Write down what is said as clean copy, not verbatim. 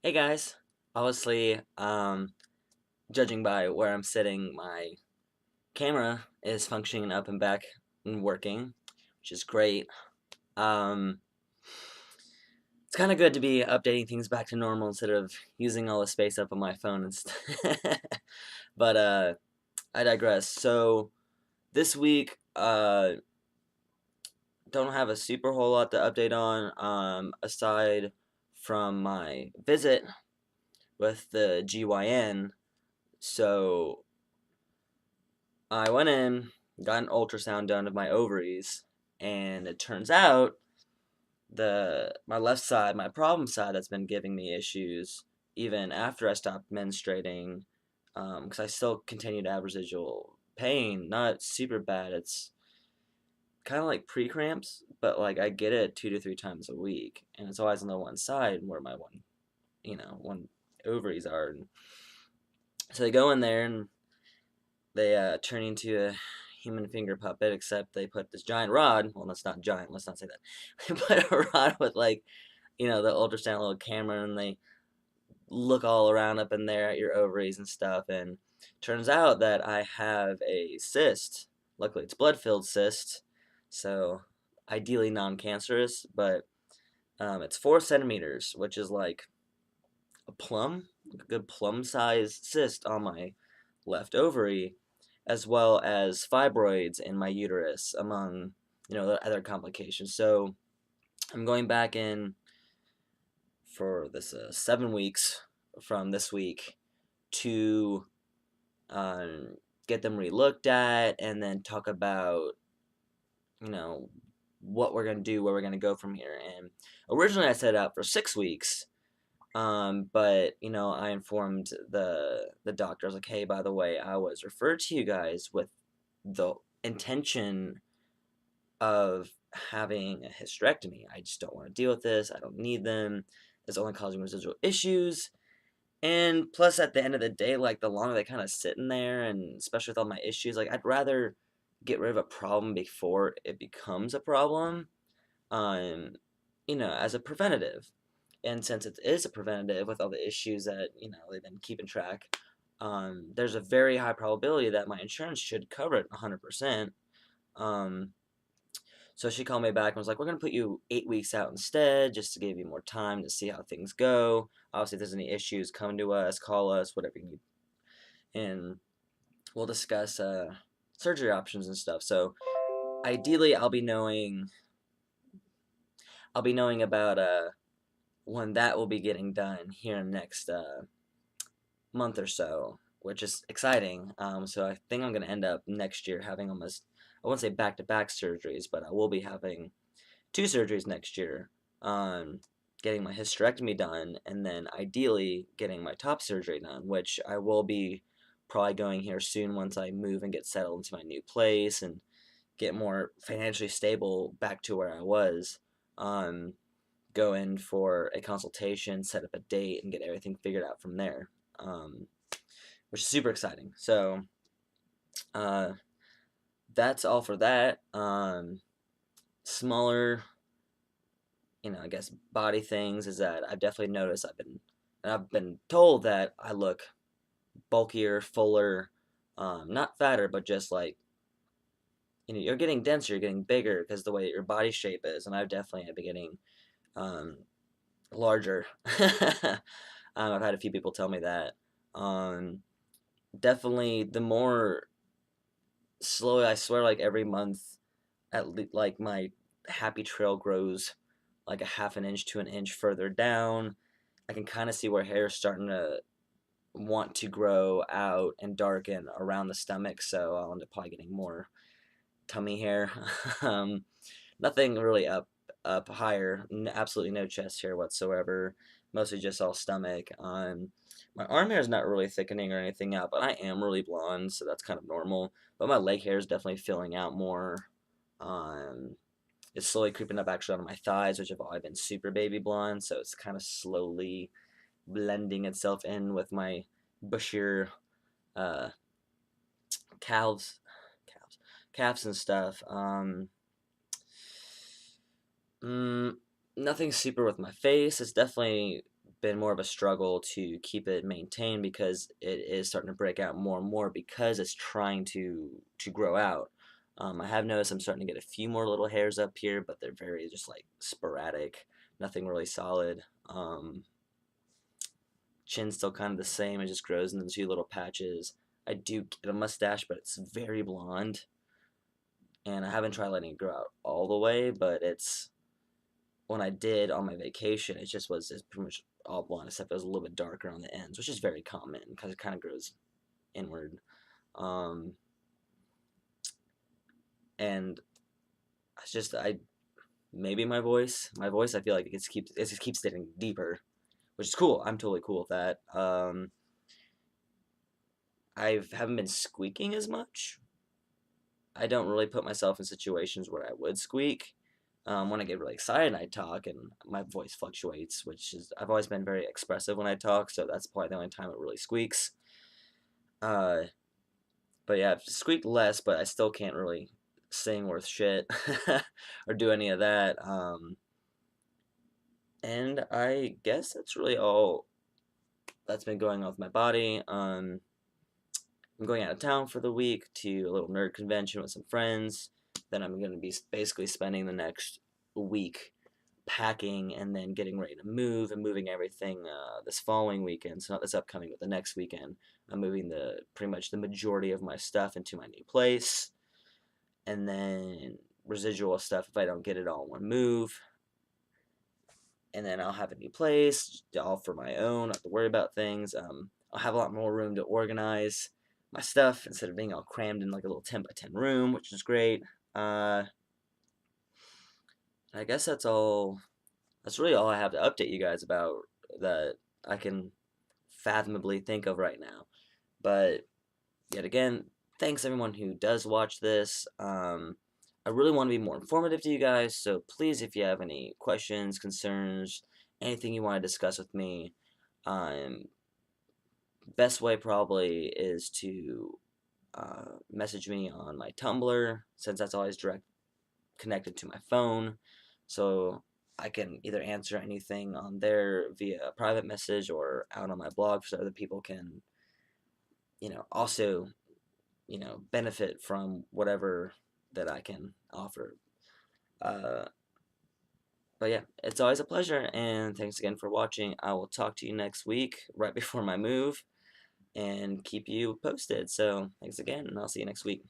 Hey guys, obviously, judging by where I'm sitting, my camera is functioning up and back and working, which is great. Um, it's kind of good to be updating things back to normal instead of using all the space up on my phone and stuff. But I digress. So this week, don't have a super whole lot to update on, aside from my visit with the GYN. So I went in, got an ultrasound done of my ovaries, and it turns out my left side, my problem side, that's been giving me issues even after I stopped menstruating, because I still continue to have residual pain. Not super bad. It's kind of like pre-cramps, but like I get it 2 to 3 times a week, and it's always on the one side where my one ovaries are. And so they go in there and they turn into a human finger puppet, except they put this giant rod. Well, that's not giant. Let's not say that. They put a rod with the ultrasound little camera, and they look all around up in there at your ovaries and stuff. And turns out that I have a cyst. Luckily, it's blood-filled cyst, so ideally non-cancerous. But it's 4 centimeters, which is like a plum, a good plum-sized cyst on my left ovary, as well as fibroids in my uterus, among the other complications. So I'm going back in for this 7 weeks from this week to um, get them relooked at, and then talk about you know what we're gonna do, where we're gonna go from here. And originally I set it out for 6 weeks. But I informed the doctor. I was like, "Hey, by the way, I was referred to you guys with the intention of having a hysterectomy. I just don't want to deal with this. I don't need them. It's only causing residual issues. And plus, at the end of the day, like the longer they kind of sit in there, and especially with all my issues, like I'd rather get rid of a problem before it becomes a problem. Um, as a preventative. And since it is a preventative with all the issues that they've been keeping track, there's a very high probability that my insurance should cover it 100%. Um, so she called me back and was like, "We're gonna put you 8 weeks out instead, just to give you more time to see how things go. Obviously, if there's any issues, come to us, call us, whatever you need, and we'll discuss surgery options and stuff." So ideally, I'll be knowing about when that will be getting done here in the next month or so, which is exciting. So I think I'm going to end up next year having almost, I won't say back-to-back surgeries, but I will be having 2 surgeries next year. Getting my hysterectomy done, and then ideally getting my top surgery done, which I will be probably going here soon once I move and get settled into my new place and get more financially stable back to where I was. Go in for a consultation, set up a date, and get everything figured out from there, um, which is super exciting. So uh, that's all for that. Smaller, I guess body things is that I've definitely noticed I've been told that I look bulkier, fuller, not fatter, but just like you're getting denser, you're getting bigger because the way your body shape is, and I've definitely been getting um, larger. I've had a few people tell me that. Um, Definitely, the more slowly, I swear, like every month, like my happy trail grows like a half an inch to an inch further down. I can kind of see where hair is starting to want to grow out and darken around the stomach, so I'll end up probably getting more tummy hair. um, Nothing really up higher. Absolutely no chest hair whatsoever. Mostly just all stomach. My arm hair is not really thickening or anything out, but I am really blonde, so that's kind of normal. But my leg hair is definitely filling out more. Um, it's slowly creeping up actually on my thighs, which have always been super baby blonde, so it's kind of slowly blending itself in with my bushier uh, calves, calves, calves and stuff. Mm, Nothing super with my face. It's definitely been more of a struggle to keep it maintained because it is starting to break out more and more because it's trying to grow out. I have noticed I'm starting to get a few more little hairs up here, but they're very just like sporadic, nothing really solid. Chin's still kind of the same; it just grows into two little patches. I do get a mustache, but it's very blonde, and I haven't tried letting it grow out all the way, but it's when I did on my vacation, it just was just pretty much all blonde, except it was a little bit darker on the ends, which is very common because it kind of grows inward. Um, and it's just I maybe my voice, I feel like it just keeps getting deeper, which is cool. I'm totally cool with that. I haven't been squeaking as much. I don't really put myself in situations where I would squeak. When I get really excited, I talk, and my voice fluctuates, which is I've always been very expressive when I talk, so that's probably the only time it really squeaks. Uh, but yeah, I've squeaked less, but I still can't really sing worth shit or do any of that. And I guess that's really all that's been going on with my body. I'm going out of town for the week to a little nerd convention with some friends. Then I'm going to be basically spending the next week packing and then getting ready to move and moving everything this following weekend. So not this upcoming, but the next weekend. I'm moving the pretty much the majority of my stuff into my new place, and then residual stuff if I don't get it all in one move. And then I'll have a new place, all for my own. I don't have to worry about things. I'll have a lot more room to organize my stuff instead of being all crammed in like a little 10 by 10 room, which is great. Uh, I guess that's all. That's really all I have to update you guys about that I can fathomably think of right now. But yet again, thanks everyone who does watch this. I really want to be more informative to you guys, so please, if you have any questions, concerns, anything you want to discuss with me, um, best way probably is to message me on my Tumblr, since that's always direct connected to my phone. So I can either answer anything on there via a private message or out on my blog so other people can, also, benefit from whatever that I can offer. Uh, but yeah, it's always a pleasure, and thanks again for watching. I will talk to you next week, right before my move, and keep you posted. So thanks again, and I'll see you next week.